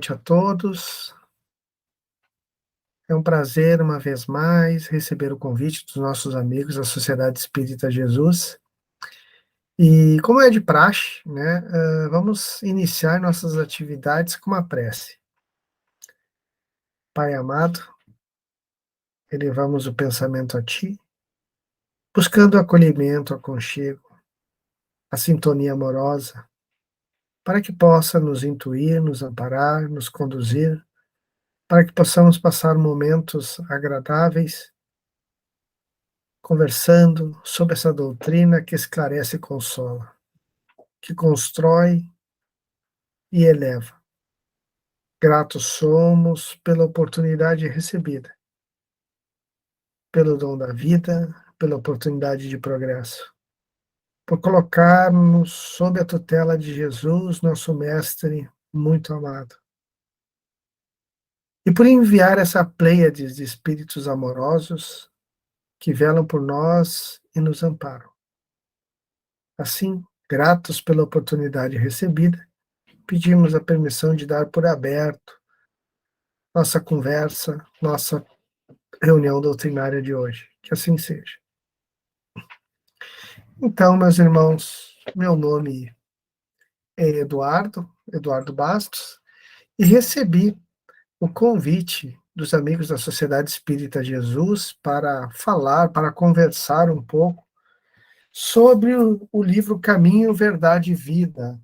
Noite a todos. É um prazer, uma vez mais, receber o convite dos nossos amigos da Sociedade Espírita Jesus. E como é de praxe, né, vamos iniciar nossas atividades com uma prece. Pai amado, elevamos o pensamento a Ti, buscando o acolhimento, o aconchego, a sintonia amorosa, para que possa nos intuir, nos amparar, nos conduzir, para que possamos passar momentos agradáveis conversando sobre essa doutrina que esclarece e consola, que constrói e eleva. Gratos somos pela oportunidade recebida, pelo dom da vida, pela oportunidade de progresso, por colocar-nos sob a tutela de Jesus, nosso Mestre muito amado, e por enviar essa pleiade de espíritos amorosos que velam por nós e nos amparam. Assim, gratos pela oportunidade recebida, pedimos a permissão de dar por aberto nossa conversa, nossa reunião doutrinária de hoje. Que assim seja. Então, meus irmãos, meu nome é Eduardo Bastos, e recebi o convite dos amigos da Sociedade Espírita Jesus para falar, para conversar um pouco sobre o livro Caminho, Verdade e Vida,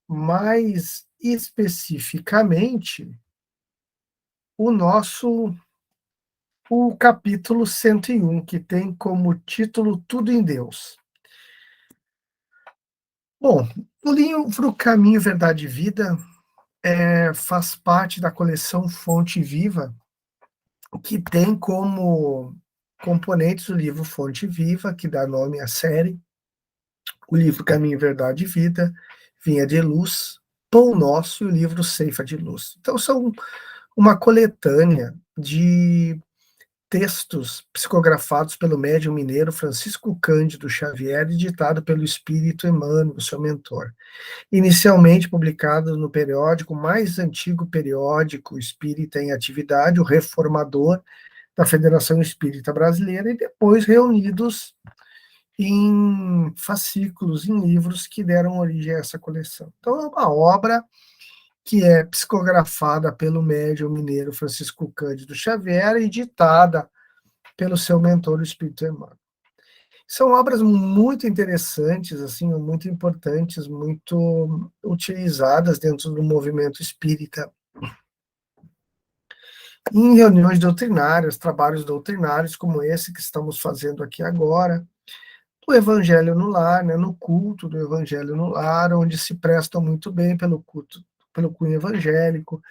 mais especificamente o capítulo 101, que tem como título Tudo em Deus. Bom, o livro Caminho, Verdade e Vida faz parte da coleção Fonte Viva, que tem como componentes o livro Fonte Viva, que dá nome à série, o livro Caminho, Verdade e Vida, Vinha de Luz, Pão Nosso e o livro Ceifa de Luz. Então, são uma coletânea de textos psicografados pelo médium mineiro Francisco Cândido Xavier e ditado pelo espírito Emmanuel, seu mentor. Inicialmente publicado no periódico mais antigo periódico espírita em atividade, o Reformador, da Federação Espírita Brasileira, e depois reunidos em fascículos, em livros que deram origem a essa coleção. Então, é uma obra que é psicografada pelo médium mineiro Francisco Cândido Xavier e ditada pelo seu mentor, o Espírito Emmanuel. São obras muito interessantes, assim, muito importantes, muito utilizadas dentro do movimento espírita. Em reuniões doutrinárias, trabalhos doutrinários como esse que estamos fazendo aqui agora, o Evangelho no Lar, né, no culto do Evangelho no Lar, onde se prestam muito bem pelo culto, pelo cunho evangélico,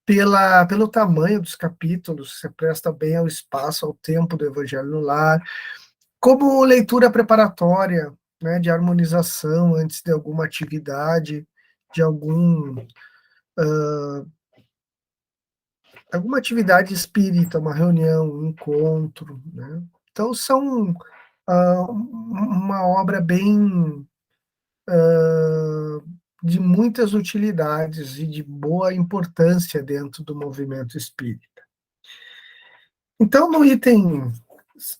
pelo tamanho dos capítulos, se presta bem ao espaço, ao tempo do Evangelho no Lar, como leitura preparatória, né, de harmonização antes de alguma atividade, de alguma atividade espírita, uma reunião, um encontro, né? Então, são uma obra bem de muitas utilidades e de boa importância dentro do movimento espírita. Então,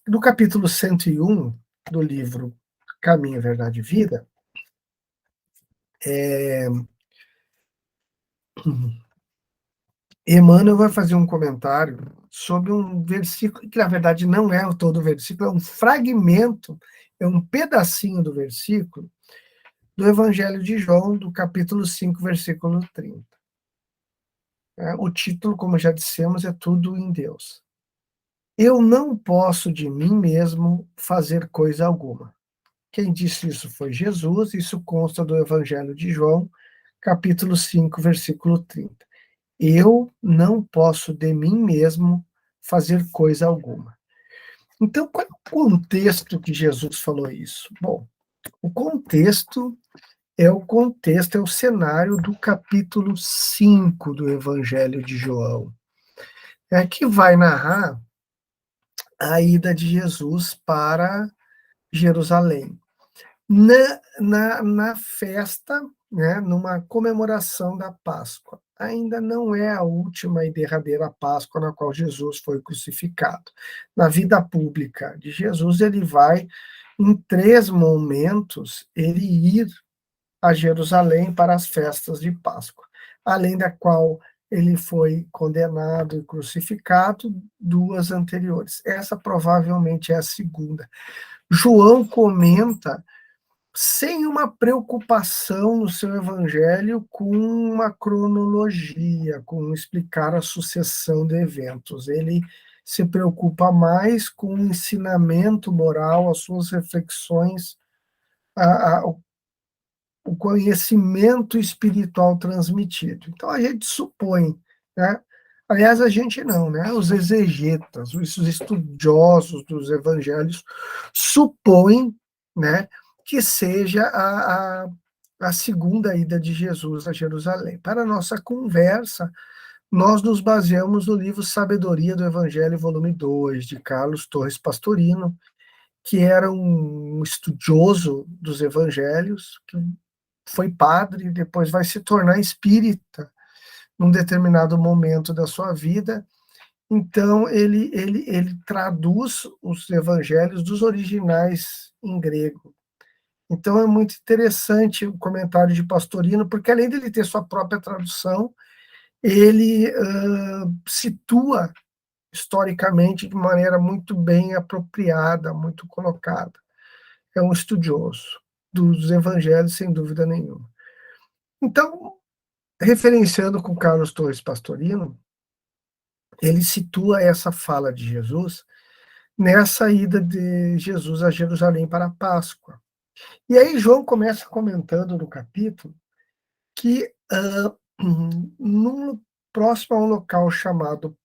no capítulo 101 do livro Caminho, Verdade e Vida, Emmanuel vai fazer um comentário sobre um versículo, que na verdade não é todo o versículo, é um fragmento, é um pedacinho do versículo do Evangelho de João, do capítulo 5, versículo 30. O título, como já dissemos, é Tudo em Deus. Eu não posso de mim mesmo fazer coisa alguma. Quem disse isso foi Jesus, isso consta do Evangelho de João, capítulo 5, versículo 30. Eu não posso de mim mesmo fazer coisa alguma. Então, qual é o contexto que Jesus falou isso? Bom, o contexto é o cenário do capítulo 5 do Evangelho de João, que vai narrar a ida de Jesus para Jerusalém. Na festa, né, numa comemoração da Páscoa. ainda não é a última e derradeira Páscoa na qual Jesus foi crucificado. Na vida pública de Jesus, ele vai, em 3 momentos, ele ir a Jerusalém para as festas de Páscoa, além da qual ele foi condenado e crucificado 2 anteriores. Essa provavelmente é a segunda. João comenta sem uma preocupação no seu evangelho com uma cronologia, com explicar a sucessão de eventos. Ele se preocupa mais com o ensinamento moral, as suas reflexões, o conhecimento espiritual transmitido. Então a gente supõe, né? Aliás, a gente não, né? Os exegetas, os estudiosos dos evangelhos supõem, né, que seja a segunda ida de Jesus a Jerusalém. Para a nossa conversa, nós nos baseamos no livro Sabedoria do Evangelho, volume 2, de Carlos Torres Pastorino, que era um estudioso dos evangelhos, que foi padre e depois vai se tornar espírita num determinado momento da sua vida. Então, ele traduz os evangelhos dos originais em grego. Então, é muito interessante o comentário de Pastorino, porque além de ele ter sua própria tradução, ele situa historicamente de maneira muito bem apropriada, muito colocada. É um estudioso dos evangelhos, sem dúvida nenhuma. Então, referenciando com Carlos Torres Pastorino, ele situa essa fala de Jesus nessa ida de Jesus a Jerusalém para a Páscoa. E aí João começa comentando no capítulo que no próximo a um local chamado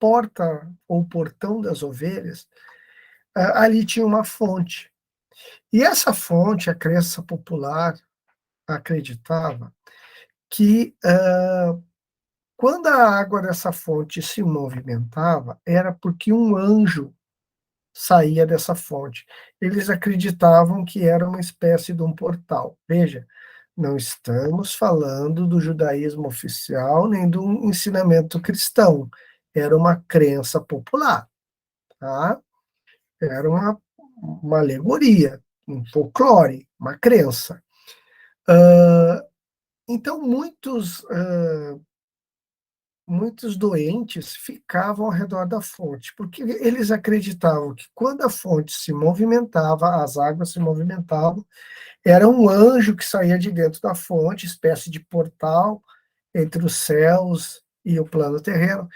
Porta ou Portão das Ovelhas, ali tinha uma fonte. E essa fonte, a crença popular acreditava que quando a água dessa fonte se movimentava, era porque um anjo saía dessa fonte. Eles acreditavam que era uma espécie de um portal. Veja, não estamos falando do judaísmo oficial nem do ensinamento cristão. Era uma crença popular, tá? Era uma alegoria, um folclore, uma crença. Então, muitos doentes ficavam ao redor da fonte, porque eles acreditavam que quando a fonte se movimentava, as águas se movimentavam, era um anjo que saía de dentro da fonte, espécie de portal entre os céus e o plano terreno.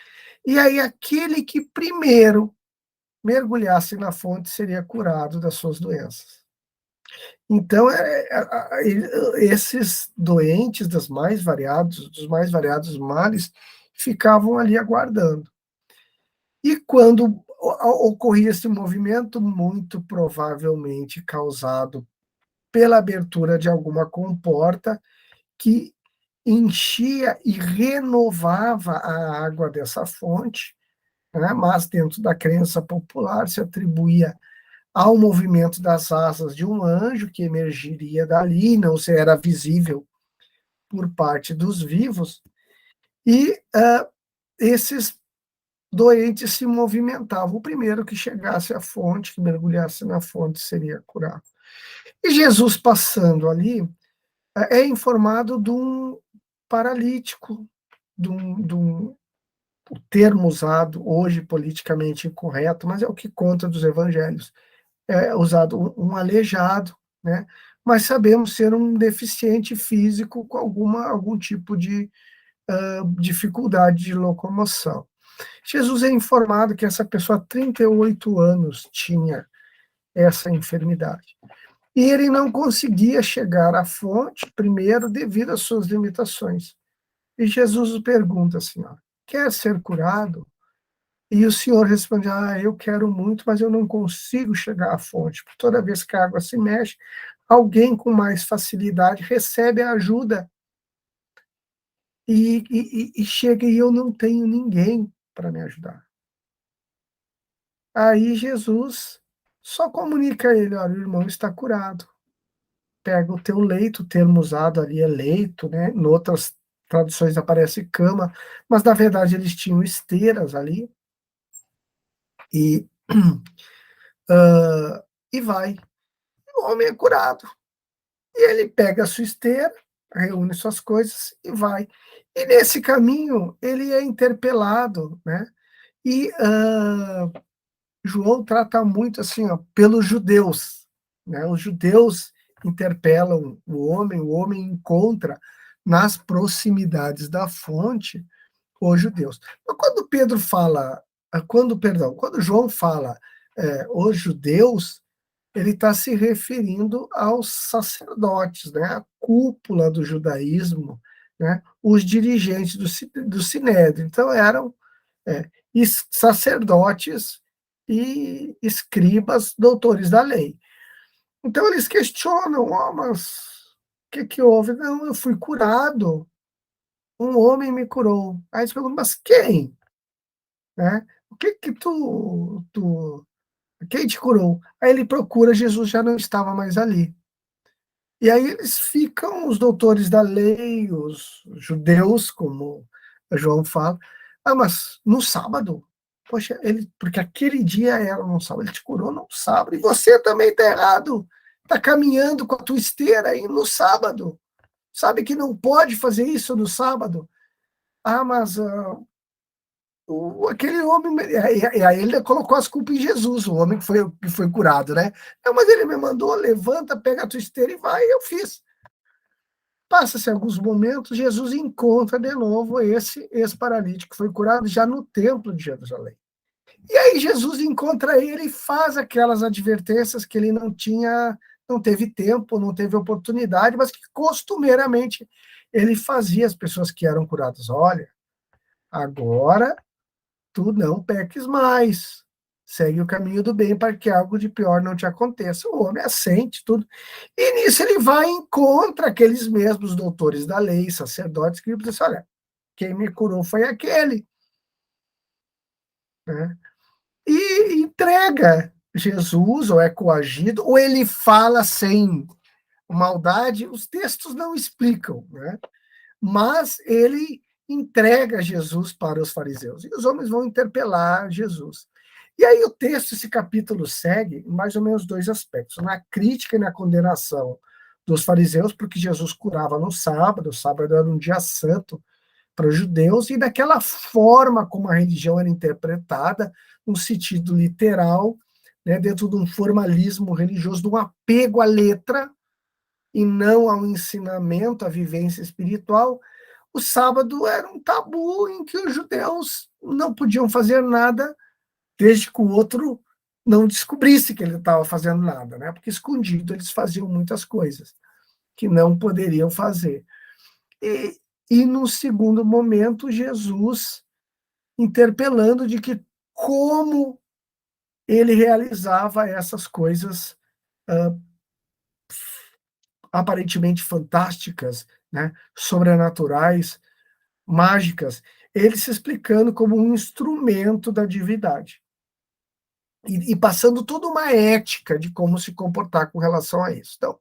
E aí aquele que primeiro mergulhasse na fonte seria curado das suas doenças. Então, esses doentes dos mais variados males ficavam ali aguardando. E quando ocorria esse movimento, muito provavelmente causado pela abertura de alguma comporta que enchia e renovava a água dessa fonte, né? Mas dentro da crença popular se atribuía ao movimento das asas de um anjo que emergiria dali, não se era visível por parte dos vivos, e esses doentes se movimentavam. O primeiro que chegasse à fonte, que mergulhasse na fonte, seria curado. E Jesus, passando ali, é informado de um paralítico, de um o termo usado hoje politicamente incorreto, mas é o que conta dos evangelhos, é usado um aleijado, né? Mas sabemos ser um deficiente físico com algum tipo de dificuldade de locomoção. Jesus é informado que essa pessoa há 38 anos tinha essa enfermidade. E ele não conseguia chegar à fonte, primeiro, devido às suas limitações. E Jesus pergunta assim, ó, quer ser curado? E o Senhor responde, eu quero muito, mas eu não consigo chegar à fonte. Toda vez que a água se mexe, alguém com mais facilidade recebe a ajuda e chega e eu não tenho ninguém para me ajudar. Aí Jesus só comunica a ele, olha, o irmão está curado. Pega o teu leito, o termo usado ali é leito, né? Em outras traduções aparece cama, mas na verdade eles tinham esteiras ali, e, e vai. O homem é curado. E ele pega a sua esteira, reúne suas coisas e vai. E nesse caminho ele é interpelado, né? E João trata muito assim, ó, pelos judeus, né? Os judeus interpelam o homem encontra nas proximidades da fonte os judeus. Mas quando Pedro fala, quando João fala os judeus, ele está se referindo aos sacerdotes, né, a cúpula do judaísmo, né, os dirigentes do Sinédrio. Então, eram sacerdotes e escribas, doutores da lei. Então, eles questionam: oh, mas o que houve? Não, eu fui curado, um homem me curou. Aí eles perguntam: mas quem? Né? O que quem te curou? Aí ele procura, Jesus já não estava mais ali. E aí eles ficam, os doutores da lei, os judeus, como João fala, mas no sábado? Poxa, porque aquele dia era no sábado, ele te curou no sábado, e você também está errado, está caminhando com a tua esteira aí no sábado, sabe que não pode fazer isso no sábado? Mas aquele homem, e aí ele colocou as culpas em Jesus, o homem que foi curado, né? Não, mas ele me mandou: levanta, pega a tua esteira e vai, eu fiz. Passa-se alguns momentos, Jesus encontra de novo esse ex-paralítico que foi curado já no templo de Jerusalém. E aí Jesus encontra ele e faz aquelas advertências que ele não teve tempo, não teve oportunidade, mas que costumeiramente ele fazia às pessoas que eram curadas. Olha, agora tu não peques mais. Segue o caminho do bem para que algo de pior não te aconteça. O homem assente tudo. E nisso ele vai e encontra aqueles mesmos doutores da lei, sacerdotes, que dizem assim: olha, quem me curou foi aquele. Né? E entrega Jesus, ou é coagido, ou ele fala sem maldade. Os textos não explicam, né? Mas ele entrega Jesus para os fariseus. E os homens vão interpelar Jesus. E aí o texto, esse capítulo, segue mais ou menos dois aspectos: na crítica e na condenação dos fariseus, porque Jesus curava no sábado, o sábado era um dia santo para os judeus, e daquela forma como a religião era interpretada, no sentido literal, né, dentro de um formalismo religioso, de um apego à letra, e não ao ensinamento, à vivência espiritual. O sábado era um tabu em que os judeus não podiam fazer nada desde que o outro não descobrisse que ele estava fazendo nada, né? Porque escondido eles faziam muitas coisas que não poderiam fazer. E no segundo momento, Jesus interpelando de que como ele realizava essas coisas aparentemente fantásticas, né, sobrenaturais, mágicas, ele se explicando como um instrumento da divindade. E passando toda uma ética de como se comportar com relação a isso. Então,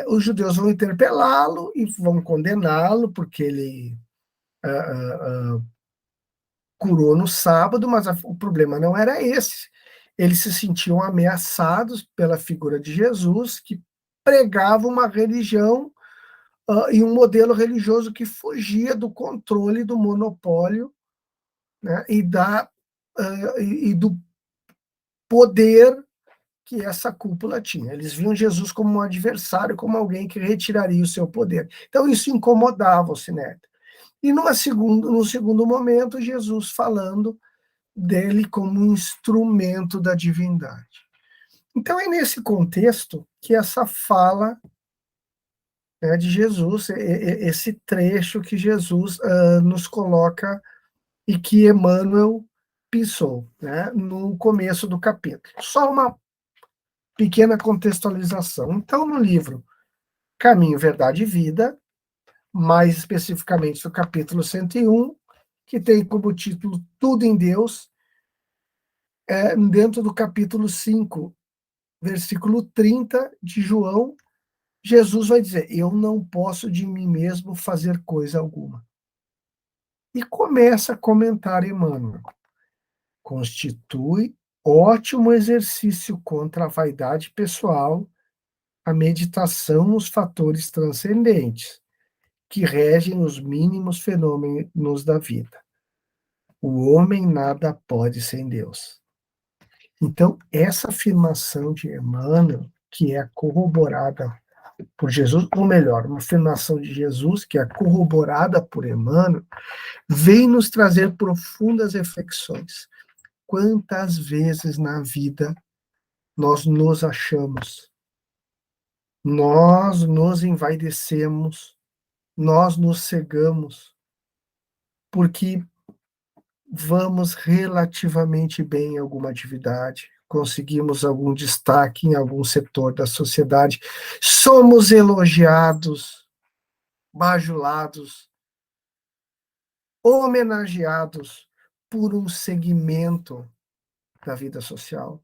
os judeus vão interpelá-lo e vão condená-lo, porque ele curou no sábado, mas o problema não era esse. Eles se sentiam ameaçados pela figura de Jesus, que pregava uma religião e um modelo religioso que fugia do controle, do monopólio, né, e do poder que essa cúpula tinha. Eles viam Jesus como um adversário, como alguém que retiraria o seu poder. Então, isso incomodava o Sinédrio. E no segundo momento, Jesus falando dele como um instrumento da divindade. Então, é nesse contexto que essa fala, né, de Jesus, esse trecho que Jesus nos coloca e que Emmanuel pensou, né, no começo do capítulo. Só uma pequena contextualização. Então, no livro Caminho, Verdade e Vida, mais especificamente no capítulo 101, que tem como título Tudo em Deus, dentro do capítulo 5, versículo 30 de João, Jesus vai dizer: eu não posso de mim mesmo fazer coisa alguma. E começa a comentar Emmanuel. Constitui ótimo exercício contra a vaidade pessoal a meditação nos fatores transcendentes que regem os mínimos fenômenos da vida. O homem nada pode sem Deus. Então, essa afirmação de Emmanuel, que é corroborada por Jesus, ou melhor, uma afirmação de Jesus que é corroborada por Emmanuel, vem nos trazer profundas reflexões. Quantas vezes na vida nós nos achamos, nós nos envaidecemos, nós nos cegamos, porque vamos relativamente bem em alguma atividade, conseguimos algum destaque em algum setor da sociedade, somos elogiados, bajulados, homenageados por um segmento da vida social.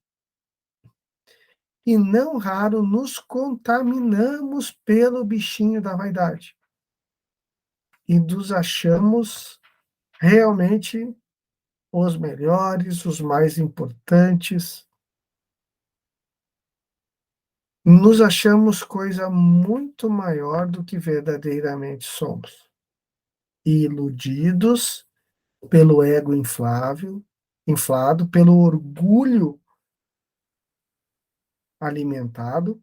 E não raro nos contaminamos pelo bichinho da vaidade. E nos achamos realmente os melhores, os mais importantes. Nos achamos coisa muito maior do que verdadeiramente somos. Iludidos pelo ego inflado, pelo orgulho alimentado,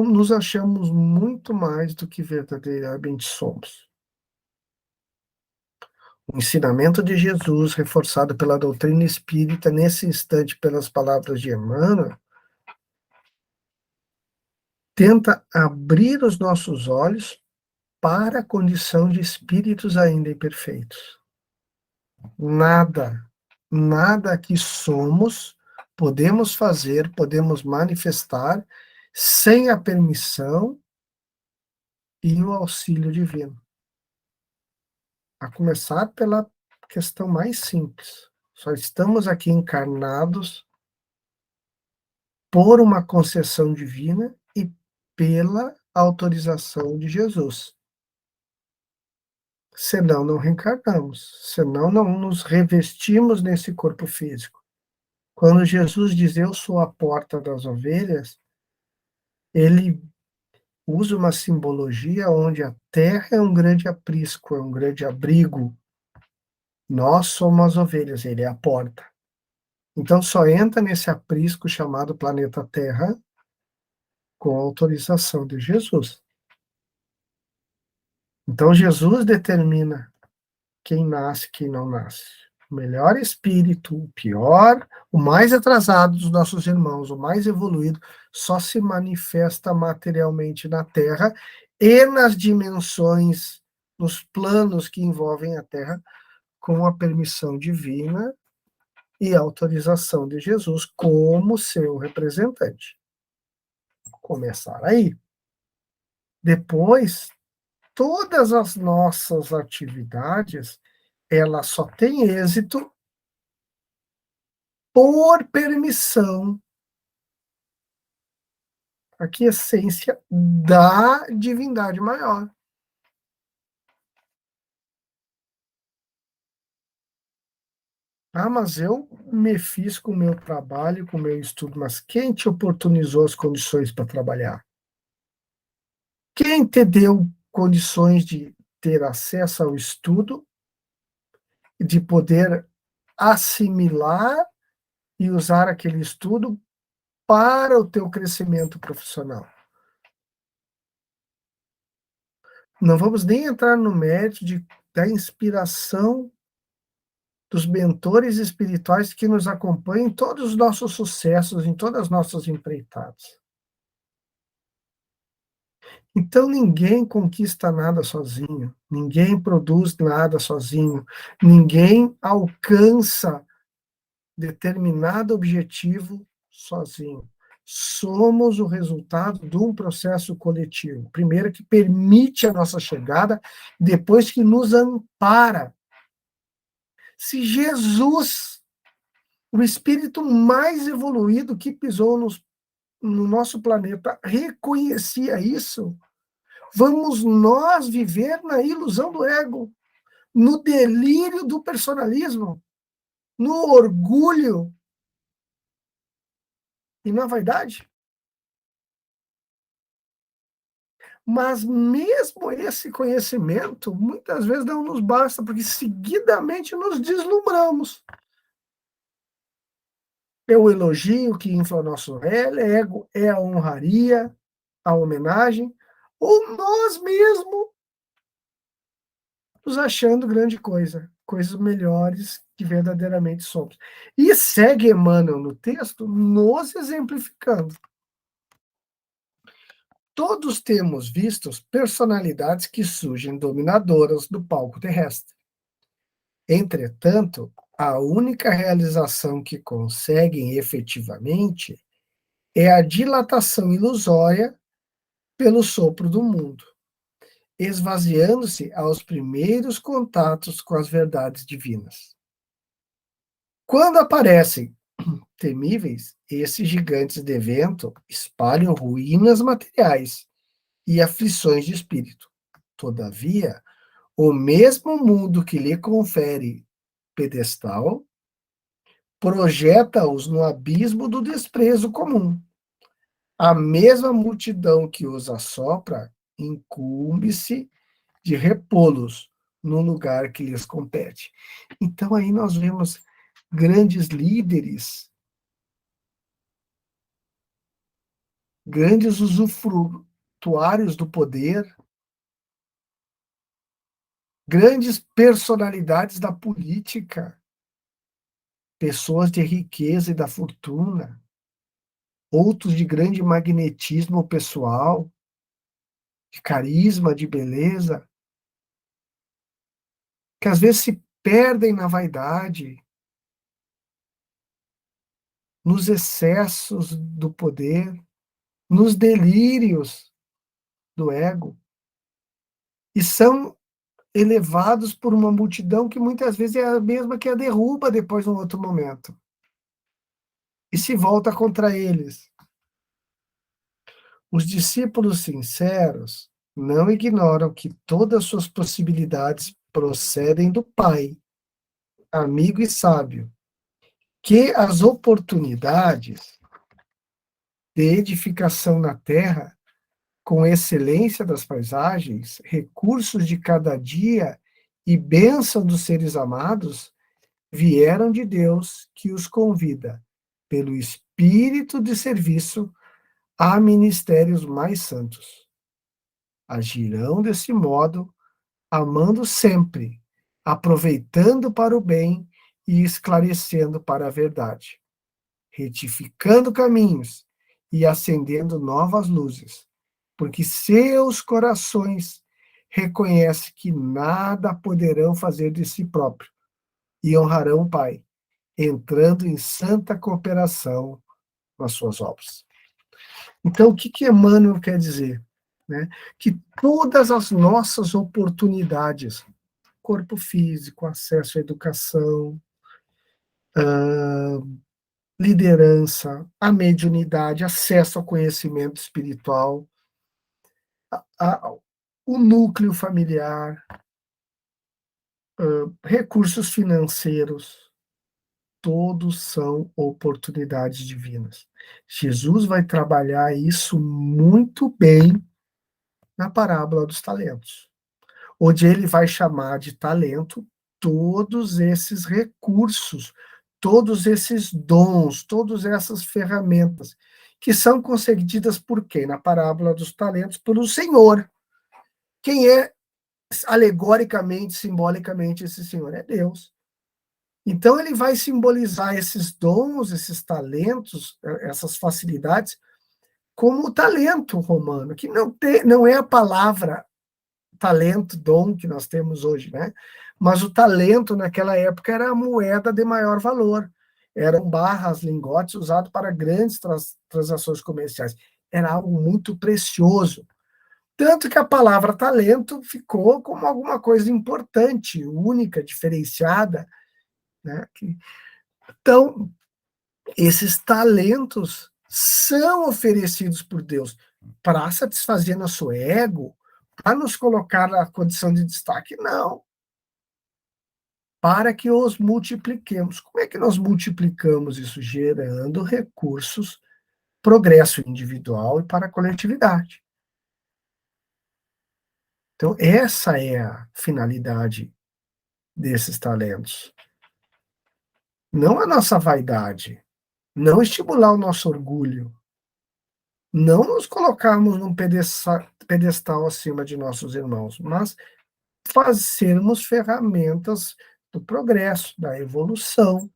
nos achamos muito mais do que verdadeiramente somos. O ensinamento de Jesus, reforçado pela doutrina espírita, nesse instante pelas palavras de Emmanuel, tenta abrir os nossos olhos para a condição de espíritos ainda imperfeitos. Nada que somos, podemos fazer, podemos manifestar, sem a permissão e o auxílio divino. A começar pela questão mais simples. Só estamos aqui encarnados por uma concessão divina e pela autorização de Jesus. Senão não reencarnamos, senão não nos revestimos nesse corpo físico. Quando Jesus diz, eu sou a porta das ovelhas, ele usa uma simbologia onde a terra é um grande aprisco, é um grande abrigo. Nós somos as ovelhas, ele é a porta. Então só entra nesse aprisco chamado planeta Terra com a autorização de Jesus. Então Jesus determina quem nasce e quem não nasce. O melhor espírito, o pior, o mais atrasado dos nossos irmãos, o mais evoluído, só se manifesta materialmente na Terra e nas dimensões, nos planos que envolvem a Terra, com a permissão divina e autorização de Jesus como seu representante. Começar aí. Depois, todas as nossas atividades, elas só têm êxito por permissão, aqui essência da divindade maior. Ah, mas eu me fiz com o meu trabalho, com o meu estudo, mas quem te oportunizou as condições para trabalhar? Quem te deu condições de ter acesso ao estudo, de poder assimilar e usar aquele estudo para o teu crescimento profissional? Não vamos nem entrar no mérito da inspiração dos mentores espirituais que nos acompanham em todos os nossos sucessos, em todas as nossas empreitadas. Então, ninguém conquista nada sozinho, ninguém produz nada sozinho, ninguém alcança determinado objetivo sozinho. Somos o resultado de um processo coletivo. Primeiro, que permite a nossa chegada, depois, que nos ampara. Se Jesus, o espírito mais evoluído que pisou no nosso planeta reconhecia isso, vamos nós viver na ilusão do ego, no delírio do personalismo, no orgulho e na vaidade? Mas mesmo esse conhecimento, muitas vezes não nos basta, porque seguidamente nos deslumbramos. É o elogio que infla o nosso ego, é a honraria, a homenagem, ou nós mesmos nos achando grande coisa, coisas melhores que verdadeiramente somos. E segue Emmanuel no texto, nos exemplificando. Todos temos visto personalidades que surgem dominadoras do palco terrestre. Entretanto, a única realização que conseguem efetivamente é a dilatação ilusória pelo sopro do mundo, esvaziando-se aos primeiros contatos com as verdades divinas. Quando aparecem temíveis, esses gigantes de vento espalham ruínas materiais e aflições de espírito. Todavia, o mesmo mundo que lhe confere pedestal projeta-os no abismo do desprezo comum. A mesma multidão que os assopra incumbe-se de repô-los no lugar que lhes compete. Então aí nós vemos grandes líderes, grandes usufrutuários do poder, grandes personalidades da política, pessoas de riqueza e da fortuna, outros de grande magnetismo pessoal, de carisma, de beleza, que às vezes se perdem na vaidade, nos excessos do poder, nos delírios do ego, e são elevados por uma multidão que muitas vezes é a mesma que a derruba depois, num outro momento, e se volta contra eles. Os discípulos sinceros não ignoram que todas suas possibilidades procedem do Pai, amigo e sábio, que as oportunidades de edificação na terra, com excelência das paisagens, recursos de cada dia e bênção dos seres amados, vieram de Deus, que os convida, pelo espírito de serviço, a ministérios mais santos. Agirão desse modo, amando sempre, aproveitando para o bem e esclarecendo para a verdade, retificando caminhos e acendendo novas luzes, porque seus corações reconhecem que nada poderão fazer de si próprio e honrarão o Pai, entrando em santa cooperação com as suas obras. Então, o que Emmanuel quer dizer? Né? Que todas as nossas oportunidades, corpo físico, acesso à educação, liderança, a mediunidade, acesso ao conhecimento espiritual, o núcleo familiar, recursos financeiros, todos são oportunidades divinas. Jesus vai trabalhar isso muito bem na parábola dos talentos, onde ele vai chamar de talento todos esses recursos, todos esses dons, todas essas ferramentas, que são concedidas por quem? Na parábola dos talentos, pelo Senhor. Quem é, alegoricamente, simbolicamente, esse Senhor? É Deus. Então, ele vai simbolizar esses dons, esses talentos, essas facilidades, como o talento romano, que não é a palavra talento, dom que nós temos hoje, né? Mas o talento naquela época era a moeda de maior valor. Eram barras, lingotes usados para grandes transações comerciais. Era algo muito precioso. Tanto que a palavra talento ficou como alguma coisa importante, única, diferenciada, né? Então, esses talentos são oferecidos por Deus para satisfazer nosso ego, para nos colocar na condição de destaque, não, para que os multipliquemos. Como é que nós multiplicamos isso? Gerando recursos, progresso individual e para a coletividade. Então, essa é a finalidade desses talentos. Não a nossa vaidade, não estimular o nosso orgulho, não nos colocarmos num pedestal acima de nossos irmãos, mas sermos ferramentas do progresso, da evolução,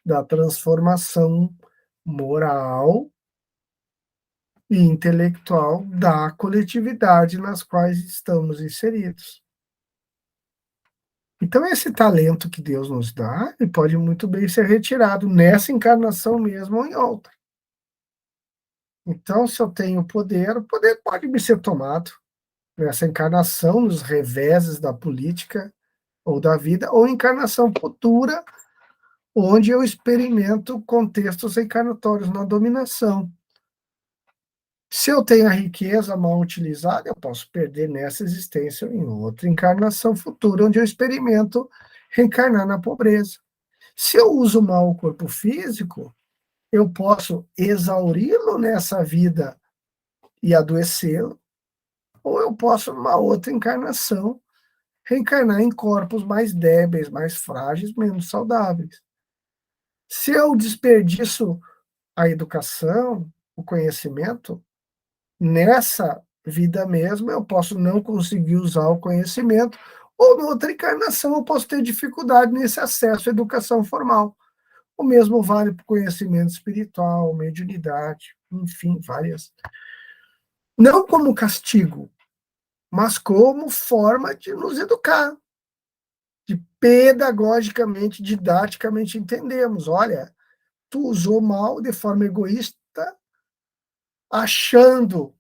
da transformação moral e intelectual da coletividade nas quais estamos inseridos. Então, esse talento que Deus nos dá, ele pode muito bem ser retirado nessa encarnação mesmo ou em outra. Então, se eu tenho poder, o poder pode me ser tomado nessa encarnação, nos reveses da política ou da vida, ou encarnação futura, onde eu experimento contextos encarnatórios na dominação. Se eu tenho a riqueza mal utilizada, eu posso perder nessa existência ou em outra encarnação futura, onde eu experimento reencarnar na pobreza. Se eu uso mal o corpo físico, eu posso exauri-lo nessa vida e adoecê-lo, ou eu posso, numa outra encarnação, reencarnar em corpos mais débeis, mais frágeis, menos saudáveis. Se eu desperdiço a educação, o conhecimento, nessa vida mesmo eu posso não conseguir usar o conhecimento, ou na outra encarnação eu posso ter dificuldade nesse acesso à educação formal. O mesmo vale para o conhecimento espiritual, mediunidade, enfim, várias. Não como castigo, mas como forma de nos educar, de pedagogicamente, didaticamente entendermos. Olha, tu usou mal de forma egoísta, achando,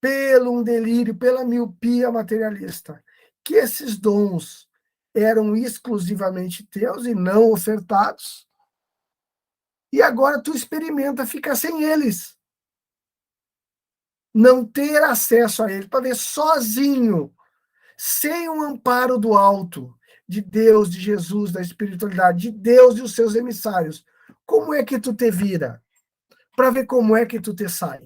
pelo um delírio, pela miopia materialista, que esses dons eram exclusivamente teus e não ofertados, e agora tu experimenta ficar sem eles, não ter acesso a eles, para ver sozinho, sem o amparo do alto, de Deus, de Jesus, da espiritualidade, de Deus e os seus emissários. Como é que tu te vira? Para ver como é que tu te sai.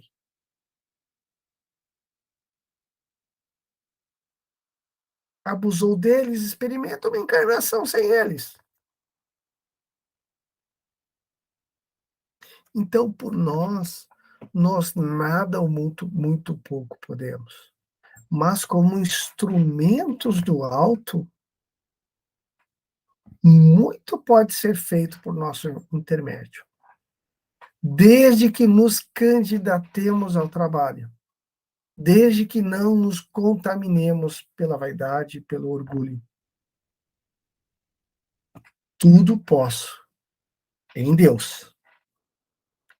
Abusou deles, experimenta uma encarnação sem eles. Então, por nós nada ou muito, muito pouco podemos. Mas como instrumentos do alto, muito pode ser feito por nosso intermédio. Desde que nos candidatemos ao trabalho. Desde que não nos contaminemos pela vaidade, pelo orgulho. Tudo posso em Deus,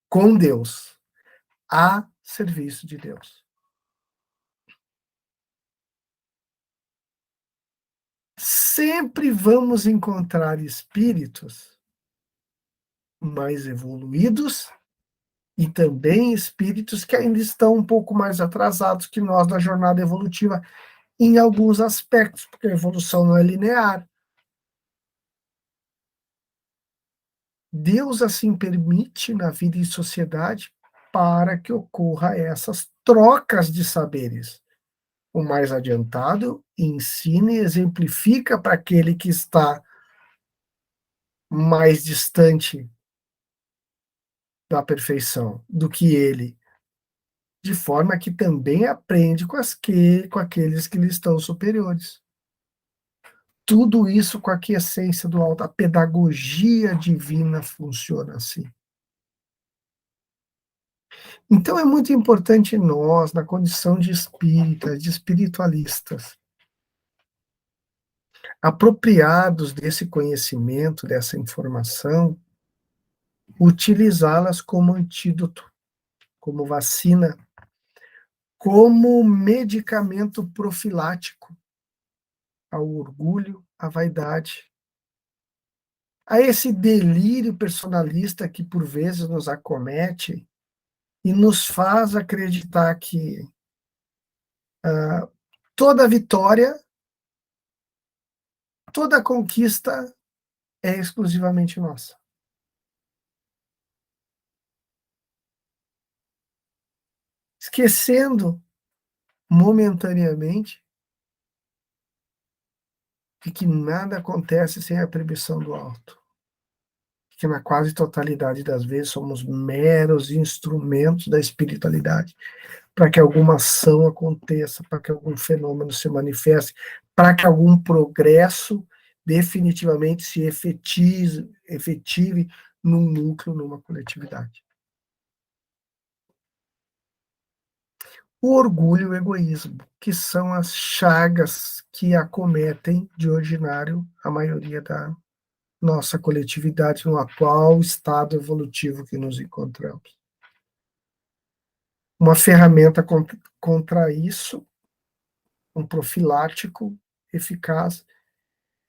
com Deus, a serviço de Deus. Sempre vamos encontrar espíritos mais evoluídos e também espíritos que ainda estão um pouco mais atrasados que nós na jornada evolutiva em alguns aspectos, porque a evolução não é linear. Deus assim permite na vida em sociedade para que ocorra essas trocas de saberes. O mais adiantado ensina e exemplifica para aquele que está mais distante da perfeição do que ele, de forma que também aprende com aqueles que lhe estão superiores. Tudo isso com a quiescência do alto. A pedagogia divina funciona assim. Então é muito importante nós, na condição de espíritas, de espiritualistas, apropriados desse conhecimento, dessa informação, utilizá-las como antídoto, como vacina, como medicamento profilático ao orgulho, à vaidade, a esse delírio personalista que por vezes nos acomete, e nos faz acreditar que toda vitória, toda conquista é exclusivamente nossa. Esquecendo momentaneamente de que nada acontece sem a permissão do alto, que na quase totalidade das vezes somos meros instrumentos da espiritualidade para que alguma ação aconteça, para que algum fenômeno se manifeste, para que algum progresso definitivamente se efetive num núcleo, numa coletividade. O orgulho e o egoísmo, que são as chagas que acometem de ordinário a maioria da nossa coletividade no atual estado evolutivo que nos encontramos. Uma ferramenta contra isso, um profilático eficaz,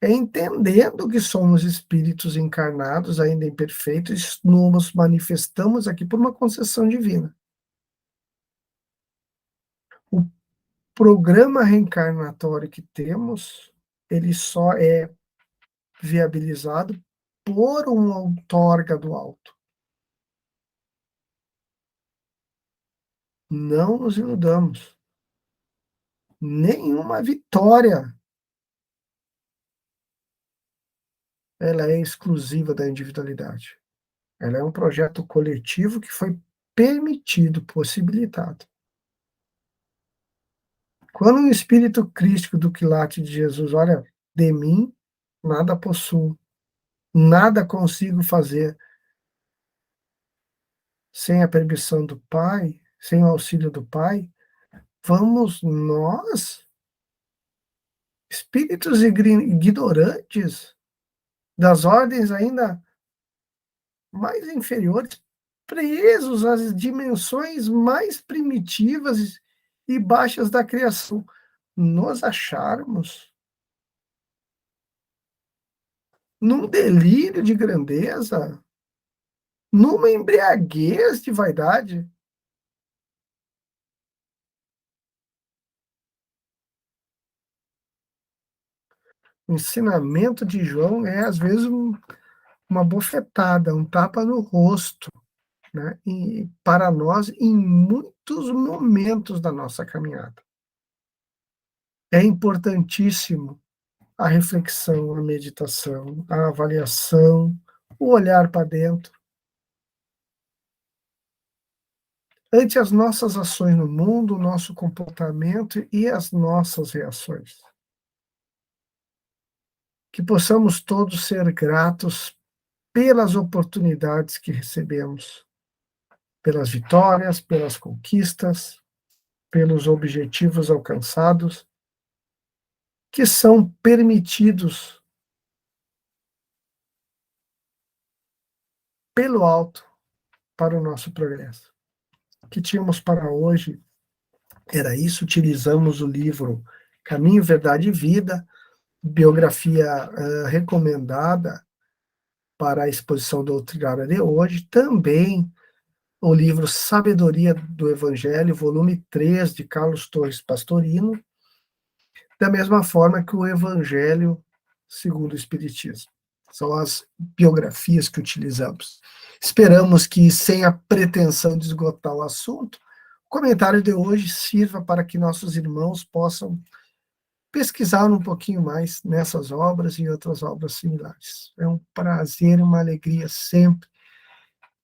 é entendendo que somos espíritos encarnados, ainda imperfeitos, e nos manifestamos aqui por uma concessão divina. O programa reencarnatório que temos, ele só é viabilizado por uma outorga do alto. Não nos iludamos. Nenhuma vitória ela é exclusiva da individualidade. Ela é um projeto coletivo que foi permitido, possibilitado. Quando o espírito crístico do quilate de Jesus, olha, de mim nada possuo, nada consigo fazer sem a permissão do Pai, sem o auxílio do Pai, vamos nós, espíritos ignorantes, das ordens ainda mais inferiores, presos às dimensões mais primitivas e baixas da criação, nos acharmos num delírio de grandeza, numa embriaguez de vaidade. O ensinamento de João é, às vezes, uma bofetada, um tapa no rosto, né? E para nós, em muitos momentos da nossa caminhada. É importantíssimo a reflexão, a meditação, a avaliação, o olhar para dentro. Ante as nossas ações no mundo, o nosso comportamento e as nossas reações. Que possamos todos ser gratos pelas oportunidades que recebemos, pelas vitórias, pelas conquistas, pelos objetivos alcançados, que são permitidos pelo alto para o nosso progresso. O que tínhamos para hoje era isso. Utilizamos o livro Caminho, Verdade e Vida, biografia recomendada para a exposição doutrinária de hoje. Também o livro Sabedoria do Evangelho, volume 3, de Carlos Torres Pastorino, da mesma forma que o Evangelho segundo o Espiritismo. São as biografias que utilizamos. Esperamos que, sem a pretensão de esgotar o assunto, o comentário de hoje sirva para que nossos irmãos possam pesquisar um pouquinho mais nessas obras e outras obras similares. É um prazer e uma alegria sempre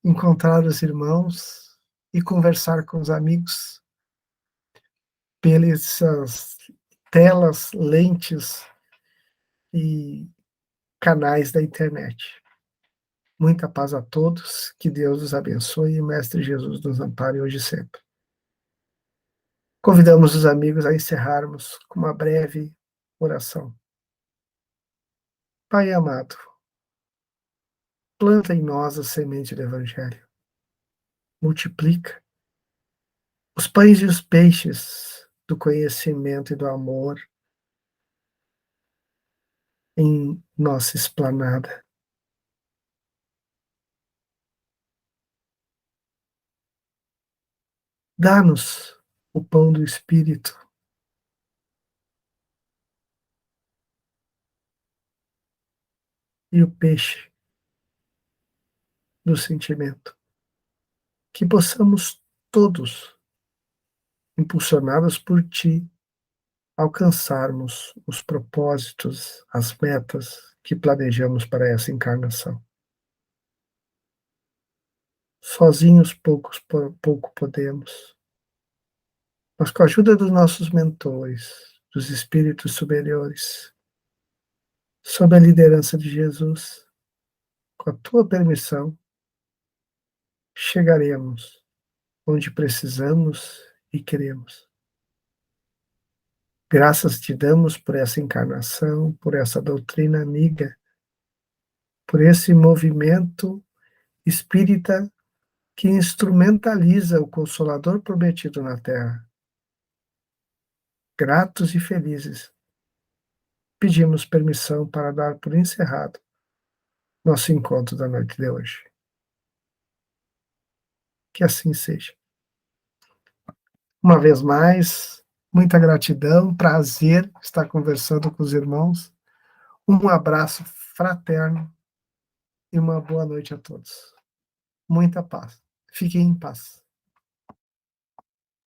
encontrar os irmãos e conversar com os amigos pelas telas, lentes e canais da internet. Muita paz a todos, que Deus os abençoe e Mestre Jesus nos ampare hoje e sempre. Convidamos os amigos a encerrarmos com uma breve oração. Pai amado, planta em nós a semente do Evangelho. Multiplica os pães e os peixes do conhecimento e do amor em nossa esplanada. Dá-nos o pão do Espírito e o peixe do sentimento, que possamos todos, impulsionados por Ti, alcançarmos os propósitos, as metas que planejamos para essa encarnação. Sozinhos pouco podemos, mas com a ajuda dos nossos mentores, dos espíritos superiores, sob a liderança de Jesus, com a tua permissão, chegaremos onde precisamos e queremos. Graças te damos por essa encarnação, por essa doutrina amiga, por esse movimento espírita que instrumentaliza o Consolador prometido na Terra. Gratos e felizes, pedimos permissão para dar por encerrado nosso encontro da noite de hoje. Que assim seja. Uma vez mais, muita gratidão, prazer estar conversando com os irmãos. Um abraço fraterno e uma boa noite a todos. Muita paz. Fiquem em paz.